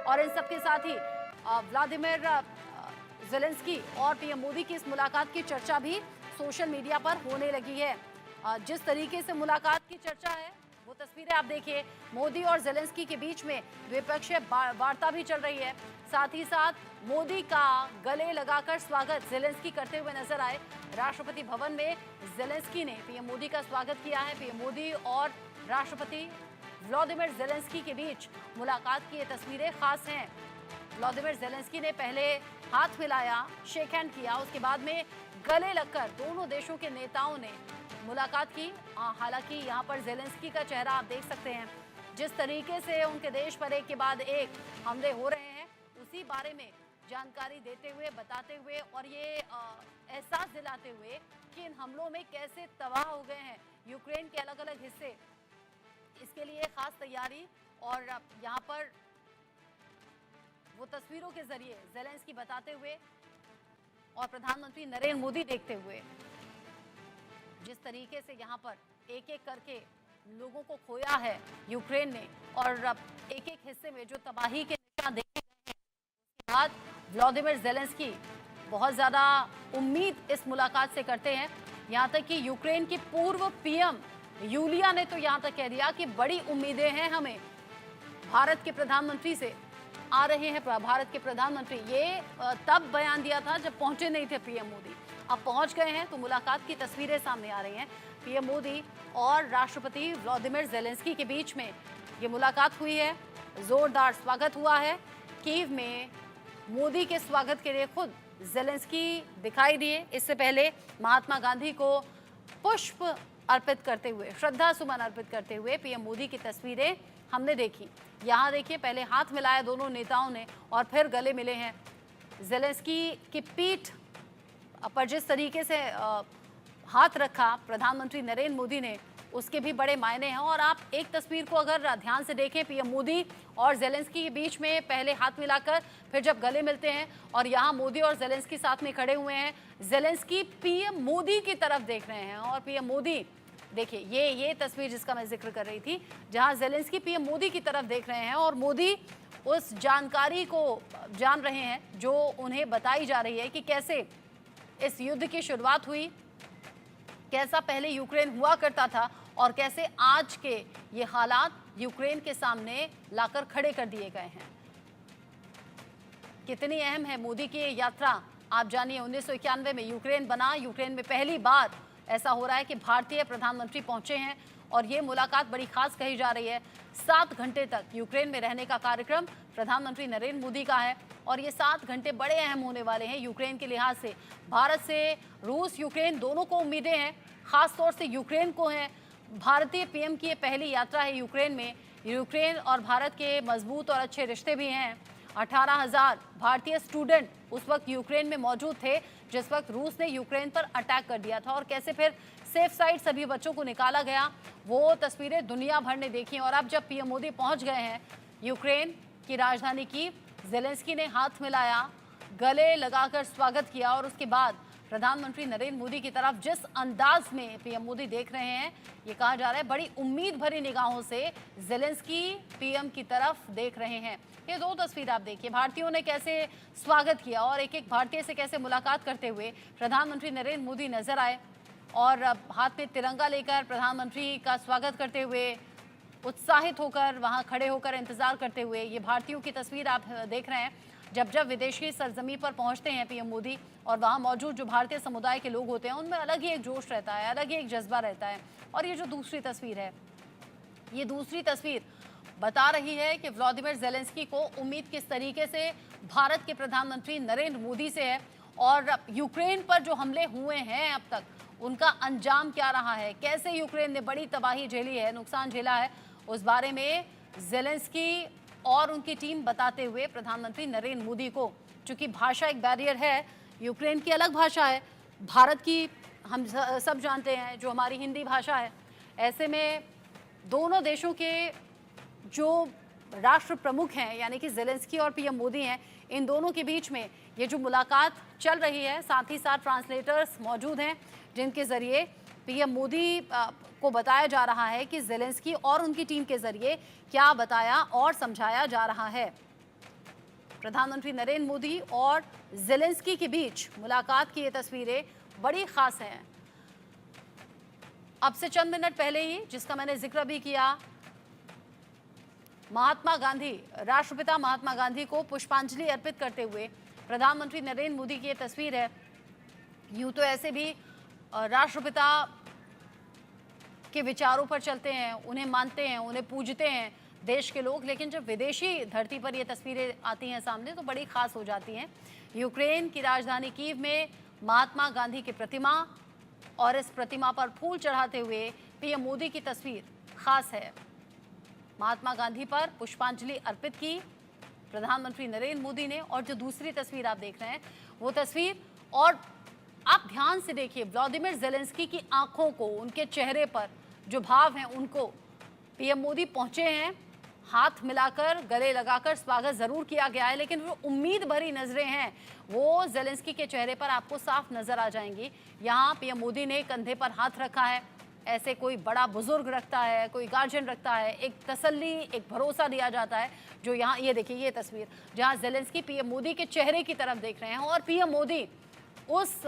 और इन सबके साथ ही व्लादिमीर ज़ेलेंस्की और पीएम मोदी की इस मुलाकात की चर्चा भी सोशल मीडिया पर होने लगी है। जिस तरीके से मुलाकात की चर्चा है वो तस्वीरें आप देखिए, मोदी और ज़ेलेंस्की के बीच में द्विपक्षीय वार्ता भी चल रही है। साथ ही साथ मोदी का गले लगाकर स्वागत ज़ेलेंस्की करते हुए नजर आए। राष्ट्रपति भवन में ज़ेलेंस्की ने पीएम मोदी का स्वागत किया है। पीएम मोदी और राष्ट्रपति व्लादिमीर ज़ेलेंस्की के बीच मुलाकात की ये तस्वीरें खास हैं। व्लादिमीर ज़ेलेंस्की ने पहले हाथ मिलाया, शेक हैंड किया, उसके बाद में गले लगकर दोनों देशों के नेताओं ने मुलाकात की। हालांकि यहाँ पर ज़ेलेंस्की का चेहरा आप देख सकते हैं, जिस तरीके से उनके देश पर एक के बाद एक हमले हो रहे हैं उसी बारे में जानकारी देते हुए, बताते हुए और ये एहसास दिलाते हुए कि इन हमलों में कैसे तबाह हो गए हैं यूक्रेन के अलग अलग हिस्से, इसके लिए खास तैयारी। और यहाँ पर वो तस्वीरों के जरिए ज़ेलेंस्की बताते हुए और प्रधानमंत्री नरेंद्र मोदी देखते हुए जिस तरीके से यहाँ पर एक एक करके लोगों को खोया है यूक्रेन ने और एक एक हिस्से में जो तबाही के निशान देखे गए हैं, उसके बाद व्लादिमीर ज़ेलेंस्की बहुत ज़्यादा उम्मीद इस मुलाकात से करते हैं। यहाँ तक कि यूक्रेन की पूर्व पीएम यूलिया ने तो यहाँ तक कह दिया कि बड़ी उम्मीदें हैं हमें भारत के प्रधानमंत्री से। आ रहे हैं भारत के प्रधानमंत्री, ये तब बयान दिया था जब पहुंचे नहीं थे पीएम मोदी। अब पहुंच गए हैं तो मुलाकात की तस्वीरें सामने आ रही हैं। पीएम मोदी और राष्ट्रपति व्लादिमीर ज़ेलेंस्की के बीच में ये मुलाकात हुई है, जोरदार स्वागत हुआ है। कीव में मोदी के स्वागत के लिए खुद ज़ेलेंस्की दिखाई दिए। इससे पहले महात्मा गांधी को पुष्प अर्पित करते हुए, श्रद्धा सुमन अर्पित करते हुए पीएम मोदी की तस्वीरें हमने देखी। यहाँ देखिए, पहले हाथ मिलाया दोनों नेताओं ने और फिर गले मिले हैं। ज़ेलेंस्की की पीठ पर जिस तरीके से हाथ रखा प्रधानमंत्री नरेंद्र मोदी ने, उसके भी बड़े मायने हैं। और आप एक तस्वीर को अगर ध्यान से देखें, पीएम मोदी और ज़ेलेंस्की के बीच में पहले हाथ मिलाकर फिर जब गले मिलते हैं और यहाँ मोदी और ज़ेलेंस्की साथ में खड़े हुए हैं। ज़ेलेंस्की पीएम मोदी की तरफ देख रहे हैं और पीएम मोदी, देखिए ये तस्वीर जिसका मैं जिक्र कर रही थी, जहां ज़ेलेंस्की पीएम मोदी की तरफ देख रहे हैं और मोदी उस जानकारी को जान रहे हैं जो उन्हें बताई जा रही है कि कैसे इस युद्ध की शुरुआत हुई, कैसा पहले यूक्रेन हुआ करता था और कैसे आज के ये हालात यूक्रेन के सामने लाकर खड़े कर दिए गए हैं। कितनी अहम है मोदी की ये यात्रा, आप जानिए। 1991 में यूक्रेन बना, यूक्रेन में पहली बार ऐसा हो रहा है कि भारतीय प्रधानमंत्री पहुंचे हैं और ये मुलाकात बड़ी खास कही जा रही है। 7 घंटे तक यूक्रेन में रहने का कार्यक्रम प्रधानमंत्री नरेंद्र मोदी का है और ये 7 घंटे बड़े अहम होने वाले हैं यूक्रेन के लिहाज से। भारत से रूस, यूक्रेन दोनों को उम्मीदें हैं, खास तौर से यूक्रेन को हैं। भारतीय पीएम की ये पहली यात्रा है यूक्रेन में। यूक्रेन और भारत के मजबूत और अच्छे रिश्ते भी हैं। 18,000 भारतीय स्टूडेंट उस वक्त यूक्रेन में मौजूद थे जिस वक्त रूस ने यूक्रेन पर अटैक कर दिया था और कैसे फिर सेफ साइड सभी बच्चों को निकाला गया, वो तस्वीरें दुनिया भर ने देखी। और अब जब पीएम मोदी पहुंच गए हैं यूक्रेन की राजधानी की, ज़ेलेंस्की ने हाथ मिलाया, गले लगाकर स्वागत किया और उसके बाद प्रधानमंत्री नरेंद्र मोदी की तरफ जिस अंदाज में पीएम मोदी देख रहे हैं, ये कहा जा रहा है बड़ी उम्मीद भरी निगाहों से ज़ेलेंस्की पीएम की तरफ देख रहे हैं। ये 2 तस्वीर आप देखिए, भारतीयों ने कैसे स्वागत किया और एक एक भारतीय से कैसे मुलाकात करते हुए प्रधानमंत्री नरेंद्र मोदी नजर आए और हाथ में तिरंगा लेकर प्रधानमंत्री का स्वागत करते हुए, उत्साहित होकर वहां खड़े होकर इंतजार करते हुए। ये भारतीयों की तस्वीर आप देख रहे हैं। जब जब विदेशी सरजमी पर पहुंचते हैं पीएम मोदी और वहां मौजूद जो भारतीय समुदाय के लोग होते हैं, उनमें अलग ही एक जोश रहता है, अलग ही एक जज्बा रहता है। और ये जो दूसरी तस्वीर है, ये दूसरी तस्वीर बता रही है कि व्लादिमीर ज़ेलेंस्की को उम्मीद किस तरीके से भारत के प्रधानमंत्री नरेंद्र मोदी से है और यूक्रेन पर जो हमले हुए हैं अब तक, उनका अंजाम क्या रहा है, कैसे यूक्रेन ने बड़ी तबाही झेली है, नुकसान झेला है, उस बारे में ज़ेलेंस्की और उनकी टीम बताते हुए प्रधानमंत्री नरेंद्र मोदी को, चूंकि भाषा एक बैरियर है, यूक्रेन की अलग भाषा है, भारत की हम सब जानते हैं जो हमारी हिंदी भाषा है, ऐसे में दोनों देशों के जो राष्ट्र प्रमुख हैं यानी कि ज़ेलेंस्की और पीएम मोदी हैं, इन दोनों के बीच में ये जो मुलाकात चल रही है, साथ ही साथ ट्रांसलेटर्स मौजूद हैं जिनके ज़रिए पीएम मोदी को बताया जा रहा है कि ज़ेलेंस्की और उनकी टीम के ज़रिए क्या बताया और समझाया जा रहा है। प्रधानमंत्री नरेंद्र मोदी और ज़ेलेंस्की के बीच मुलाकात की ये तस्वीरें बड़ी खास हैं। अब से चंद मिनट पहले ही, जिसका मैंने जिक्र भी किया, महात्मा गांधी, राष्ट्रपिता महात्मा गांधी को पुष्पांजलि अर्पित करते हुए प्रधानमंत्री नरेंद्र मोदी की ये तस्वीर है। यूं तो ऐसे भी राष्ट्रपिता के विचारों पर चलते हैं, उन्हें मानते हैं, उन्हें पूजते हैं देश के लोग, लेकिन जब विदेशी धरती पर ये तस्वीरें आती हैं सामने तो बड़ी खास हो जाती हैं। यूक्रेन की राजधानी कीव में महात्मा गांधी की प्रतिमा और इस प्रतिमा पर फूल चढ़ाते हुए पीएम मोदी की तस्वीर खास है। महात्मा गांधी पर पुष्पांजलि अर्पित की प्रधानमंत्री नरेंद्र मोदी ने, और जो दूसरी तस्वीर आप देख रहे हैं वो तस्वीर, और आप ध्यान से देखिए व्लादिमीर ज़ेलेंस्की की आंखों को, उनके चेहरे पर जो भाव हैं उनको पीएम मोदी पहुंचे हैं, हाथ मिलाकर गले लगाकर स्वागत जरूर किया गया है, लेकिन वो उम्मीद भरी नजरें हैं वो ज़ेलेंस्की के चेहरे पर आपको साफ नजर आ जाएंगी। यहाँ पीएम मोदी ने कंधे पर हाथ रखा है, ऐसे कोई बड़ा बुजुर्ग रखता है, कोई गार्जियन रखता है, एक तसल्ली, एक भरोसा दिया जाता है। जो यहाँ ये देखिए ये तस्वीर, जहाँ ज़ेलेंस्की पीएम मोदी के चेहरे की तरफ देख रहे हैं और पीएम मोदी उस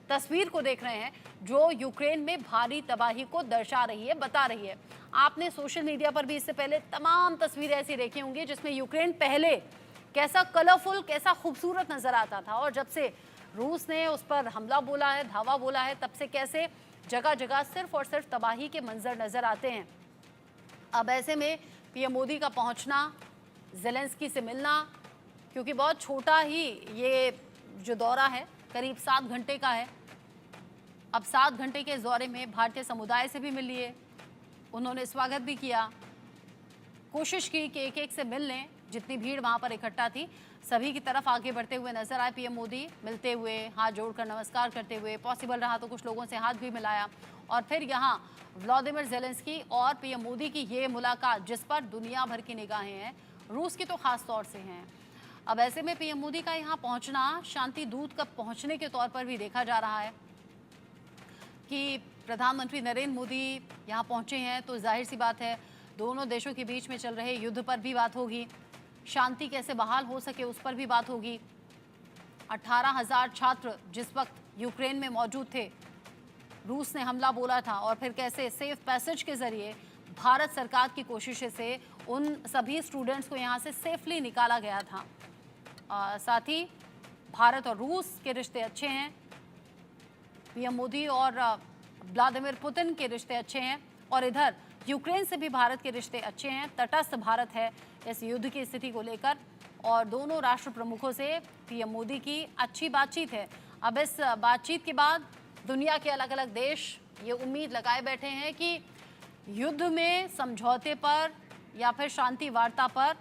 तस्वीर को देख रहे हैं जो यूक्रेन में भारी तबाही को दर्शा रही है, बता रही है। आपने सोशल मीडिया पर भी इससे पहले तमाम तस्वीरें ऐसी देखी होंगी जिसमें यूक्रेन पहले कैसा कलरफुल, कैसा खूबसूरत नजर आता था, और जब से रूस ने उस पर हमला बोला है, धावा बोला है, तब से कैसे जगह जगह सिर्फ और सिर्फ तबाही के मंजर नजर आते हैं। अब ऐसे में पीएम मोदी का पहुंचना, ज़ेलेंस्की से मिलना, क्योंकि बहुत छोटा ही ये जो दौरा है करीब 7 घंटे का है। अब 7 घंटे के इस दौरे में भारतीय समुदाय से भी मिल लिए, उन्होंने स्वागत भी किया, कोशिश की कि एक एक से मिल लें। जितनी भीड़ वहाँ पर इकट्ठा थी सभी की तरफ आगे बढ़ते हुए नजर आए पीएम मोदी, मिलते हुए, हाथ जोड़कर नमस्कार करते हुए, पॉसिबल रहा तो कुछ लोगों से हाथ भी मिलाया। और फिर यहाँ व्लादिमीर ज़ेलेंस्की और पीएम मोदी की ये मुलाकात, जिस पर दुनिया भर की निगाहें हैं, रूस की तो खास तौर से हैं। अब ऐसे में पीएम मोदी का यहाँ पहुँचना शांति दूत का पहुँचने के तौर पर भी देखा जा रहा है कि प्रधानमंत्री नरेंद्र मोदी यहाँ पहुँचे हैं तो जाहिर सी बात है दोनों देशों के बीच में चल रहे युद्ध पर भी बात होगी, शांति कैसे बहाल हो सके उस पर भी बात होगी। 18,000 छात्र जिस वक्त यूक्रेन में मौजूद थे, रूस ने हमला बोला था, और फिर कैसे सेफ पैसेज के जरिए भारत सरकार की कोशिशें से उन सभी स्टूडेंट्स को यहाँ से सेफली निकाला गया था। साथ ही भारत और रूस के रिश्ते अच्छे हैं, पीएम मोदी और व्लादिमीर पुतिन के रिश्ते अच्छे हैं, और इधर यूक्रेन से भी भारत के रिश्ते अच्छे हैं। तटस्थ भारत है इस युद्ध की स्थिति को लेकर, और दोनों राष्ट्र प्रमुखों से पीएम मोदी की अच्छी बातचीत है। अब इस बातचीत के बाद दुनिया के अलग अलग देश ये उम्मीद लगाए बैठे हैं कि युद्ध में समझौते पर या फिर शांति वार्ता पर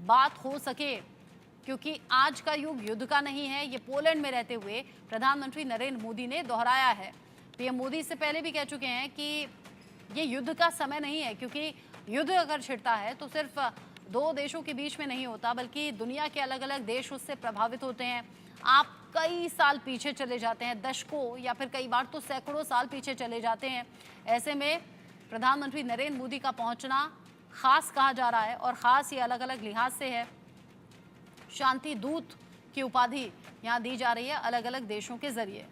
बात हो सके, क्योंकि आज का युग युद्ध का नहीं है। ये पोलैंड में रहते हुए प्रधानमंत्री नरेंद्र मोदी ने दोहराया है। पीएम मोदी इससे पहले भी कह चुके हैं कि ये युद्ध का समय नहीं है, क्योंकि युद्ध अगर छिड़ता है तो सिर्फ 2 देशों के बीच में नहीं होता, बल्कि दुनिया के अलग अलग देश उससे प्रभावित होते हैं। आप कई साल पीछे चले जाते हैं, दशकों या फिर कई बार तो सैकड़ों साल पीछे चले जाते हैं। ऐसे में प्रधानमंत्री नरेंद्र मोदी का पहुंचना खास कहा जा रहा है, और ख़ास ये अलग अलग लिहाज से है। शांति दूत की उपाधि यहाँ दी जा रही है अलग अलग देशों के जरिए।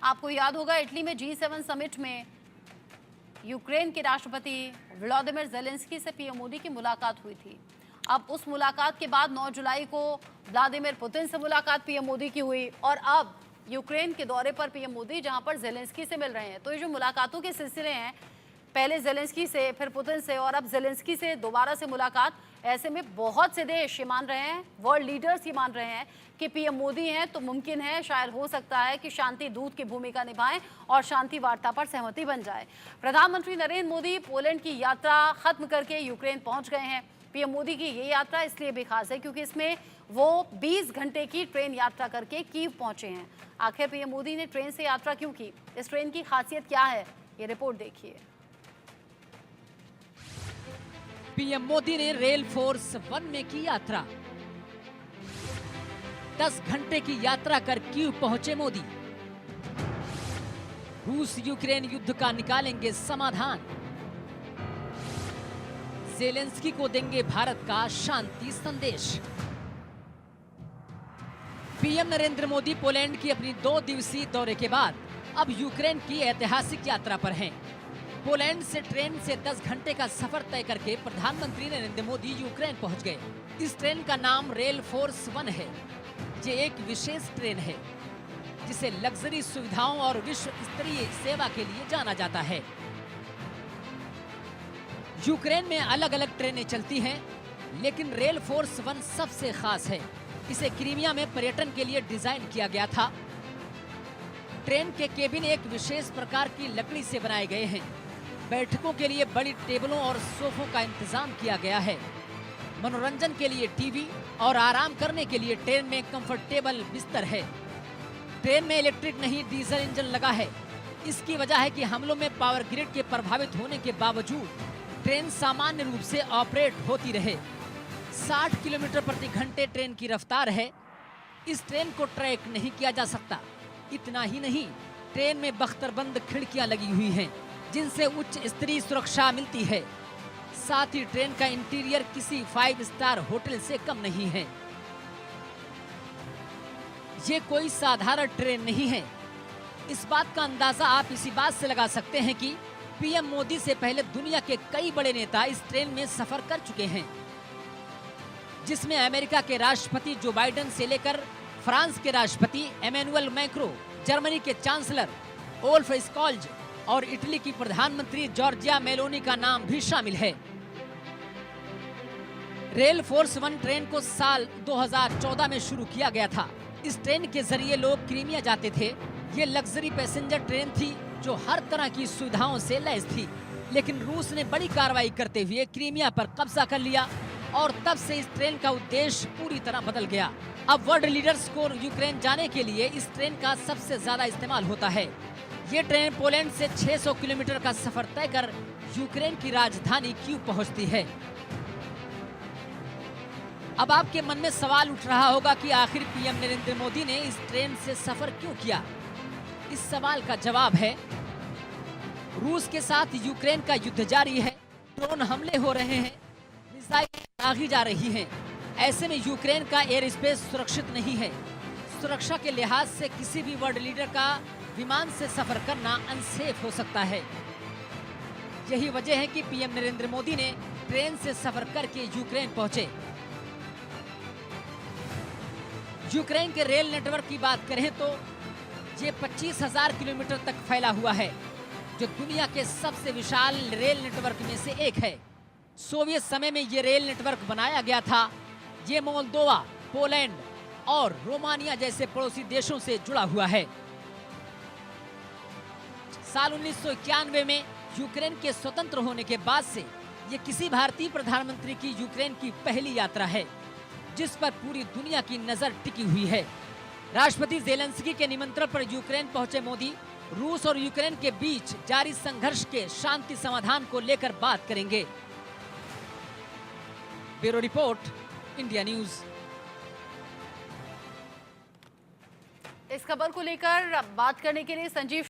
आपको याद होगा इटली में G7 समिट में यूक्रेन के राष्ट्रपति व्लादिमीर ज़ेलेंस्की से पीएम मोदी की मुलाकात हुई थी। अब उस मुलाकात के बाद 9 जुलाई को व्लादिमीर पुतिन से मुलाकात पीएम मोदी की हुई, और अब यूक्रेन के दौरे पर पीएम मोदी जहां पर ज़ेलेंस्की से मिल रहे हैं। तो ये जो मुलाकातों के सिलसिले हैं, पहले ज़ेलेंस्की से, फिर पुतिन से, और अब ज़ेलेंस्की से दोबारा से मुलाकात, ऐसे में बहुत से देश ये मान रहे हैं, वर्ल्ड लीडर्स ये मान रहे हैं कि पीएम मोदी हैं तो मुमकिन है, शायद हो सकता है कि शांति दूत की भूमिका निभाएं और शांति वार्ता पर सहमति बन जाए। प्रधानमंत्री नरेंद्र मोदी पोलैंड की यात्रा खत्म करके यूक्रेन पहुंच गए हैं। पीएम मोदी की ये यात्रा इसलिए भी खास है क्योंकि इसमें वो 20 घंटे की ट्रेन यात्रा करके कीव पहुंचे हैं। आखिर पीएम मोदी ने ट्रेन से यात्रा क्यों की, इस ट्रेन की खासियत क्या है, ये रिपोर्ट देखिए। पीएम मोदी ने रेल फोर्स 1 में की यात्रा। 10 घंटे की यात्रा कर कीव पहुंचे मोदी। रूस यूक्रेन युद्ध का निकालेंगे समाधान। ज़ेलेंस्की को देंगे भारत का शांति संदेश। पीएम नरेंद्र मोदी पोलैंड की अपनी 2 दिवसीय दौरे के बाद अब यूक्रेन की ऐतिहासिक यात्रा पर हैं। पोलैंड से ट्रेन से 10 घंटे का सफर तय करके प्रधानमंत्री नरेंद्र मोदी यूक्रेन पहुंच गए। इस ट्रेन का नाम रेल फोर्स 1 है। ये एक विशेष ट्रेन है जिसे लग्जरी सुविधाओं और विश्व स्तरीय सेवा के लिए जाना जाता है। यूक्रेन में अलग अलग ट्रेनें चलती हैं, लेकिन रेल फोर्स 1 सबसे खास है। इसे क्रीमिया में पर्यटन के लिए डिजाइन किया गया था। ट्रेन के केबिन एक विशेष प्रकार की लकड़ी से बनाए गए हैं। बैठकों के लिए बड़ी टेबलों और सोफों का इंतजाम किया गया है। मनोरंजन के लिए टीवी और आराम करने के लिए ट्रेन में कंफर्टेबल बिस्तर है। ट्रेन में इलेक्ट्रिक नहीं डीजल इंजन लगा है। इसकी वजह है कि हमलों में पावर ग्रिड के प्रभावित होने के बावजूद ट्रेन सामान्य रूप से ऑपरेट होती रहे। 60 किलोमीटर प्रति घंटे ट्रेन की रफ्तार है। इस ट्रेन को ट्रैक नहीं किया जा सकता। इतना ही नहीं, ट्रेन में बख्तरबंद खिड़कियां लगी हुई हैं, जिनसे उच्च स्तरीय सुरक्षा मिलती है। साथ ही ट्रेन का इंटीरियर किसी 5 स्टार होटल से कम नहीं है। ये कोई साधारण ट्रेन नहीं है। इस बात का अंदाजा आप इसी बात से लगा सकते हैं कि पीएम मोदी से पहले दुनिया के कई बड़े नेता इस ट्रेन में सफर कर चुके हैं, जिसमें अमेरिका के राष्ट्रपति जो बाइडेन से लेकर फ्रांस के राष्ट्रपति एमेनुअल मैक्रो, जर्मनी के चांसलर ओल्फ स्कॉल्ज और इटली की प्रधानमंत्री जॉर्जिया मेलोनी का नाम भी शामिल है। रेल फोर्स 1 ट्रेन को साल 2014 में शुरू किया गया था। इस ट्रेन के जरिए लोग क्रीमिया जाते थे। ये लग्जरी पैसेंजर ट्रेन थी जो हर तरह की सुविधाओं से लैस थी। लेकिन रूस ने बड़ी कार्रवाई करते हुए क्रीमिया पर कब्जा कर लिया और तब से इस ट्रेन का उद्देश्य पूरी तरह बदल गया। अब वर्ल्ड लीडर्स को यूक्रेन जाने के लिए इस ट्रेन का सबसे ज्यादा इस्तेमाल होता है। ये ट्रेन पोलैंड से 600 किलोमीटर का सफर तय कर यूक्रेन की राजधानी कीव पहुंचती है। अब आपके मन में सवाल उठ रहा होगा कि आखिर पीएम नरेंद्र मोदी ने इस ट्रेन से सफर क्यों किया? इस सवाल का जवाब है, रूस के साथ यूक्रेन का युद्ध जारी है। ड्रोन हमले हो रहे हैं, मिसाइलें दागी जा रही हैं। ऐसे में यूक्रेन का एयर स्पेस सुरक्षित नहीं है। सुरक्षा के लिहाज से किसी भी वर्ल्ड लीडर का विमान से सफर करना अनसेफ हो सकता है। यही वजह है कि पीएम नरेंद्र मोदी ने ट्रेन से सफर करके यूक्रेन पहुंचे। यूक्रेन के रेल नेटवर्क की बात करें तो ये 25,000 किलोमीटर तक फैला हुआ है, जो दुनिया के सबसे विशाल रेल नेटवर्क में से एक है। सोवियत समय में ये रेल नेटवर्क बनाया गया था। ये मोल्दोवा, पोलैंड और रोमानिया जैसे पड़ोसी देशों से जुड़ा हुआ है। साल 1991 में यूक्रेन के स्वतंत्र होने के बाद से ये किसी भारतीय प्रधानमंत्री की यूक्रेन की पहली यात्रा है, जिस पर पूरी दुनिया की नजर टिकी हुई है। राष्ट्रपति ज़ेलेंस्की के निमंत्रण पर यूक्रेन पहुंचे मोदी रूस और यूक्रेन के बीच जारी संघर्ष के शांति समाधान को लेकर बात करेंगे। Bureau report, India news. इस खबर को लेकर बात करने के लिए संजीव